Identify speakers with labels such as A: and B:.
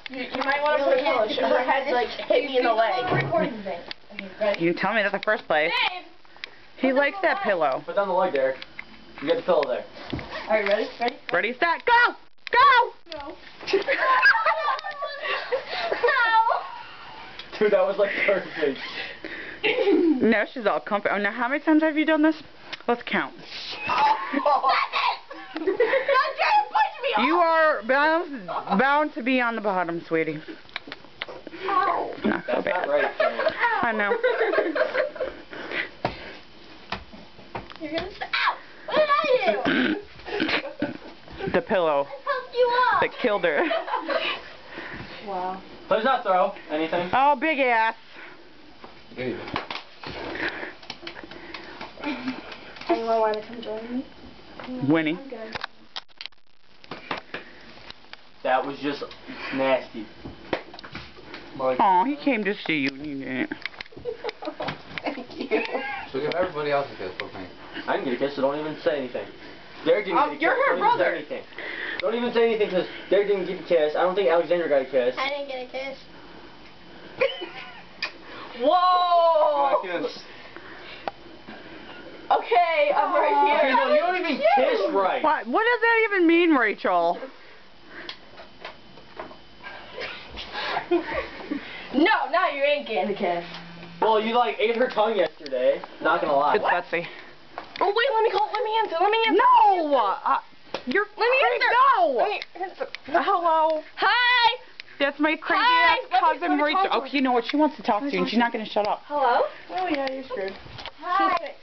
A: You might want to put her head like hit me in the leg. Recording thing. Okay, ready?
B: You can tell me that's the first place.
A: Babe,
B: He likes that pillow.
C: Put down the leg, Derek. You got the pillow there.
A: Alright, ready? Ready?
B: Ready, set, go! Go!
A: No.
C: Dude, that was like perfect.
B: No, she's all comfy. Oh, now how many times have you done this? Let's count. You are bound to be on the bottom, sweetie. Not so
C: That's
B: bad.
C: not right, Sam.
B: I know.
A: You're gonna stop. What did I do?
B: The pillow
A: I pumped you up.
B: that killed her.
A: Wow.
C: Please not throw anything.
B: Oh, big ass.
A: Anyone want to come join me?
B: Winnie.
A: I'm good.
C: That was just nasty. Like,
B: Oh, he came to see you and you didn't.
A: Thank you.
D: So give everybody else a kiss, okay?
C: I didn't get a kiss, so don't even say anything. Derek didn't get a kiss.
A: You're her
C: don't even say
A: brother.
C: anything. Don't even say anything because Derek didn't get a kiss. I don't think Alexander got a kiss.
A: I didn't get a kiss. Whoa! Okay, I'm right here.
C: You know, you don't even kiss right.
B: What does that even mean, Rachel?
A: No, now you ain't getting a kiss.
C: Well, you like ate her tongue yesterday. Not gonna lie.
B: It's Betsy.
A: Oh wait, let me answer. Let me answer.
B: No! You're
A: Let me answer.
B: No!
A: Let me answer.
B: Hello?
A: Hi.
B: That's my crazy
A: Hi.
B: ass cousin
A: Let me
B: Rachel.
A: talk to
B: Okay, you know what? She wants to talk to you and she's not going to shut up.
A: Hello? Oh yeah, you're screwed. Hi.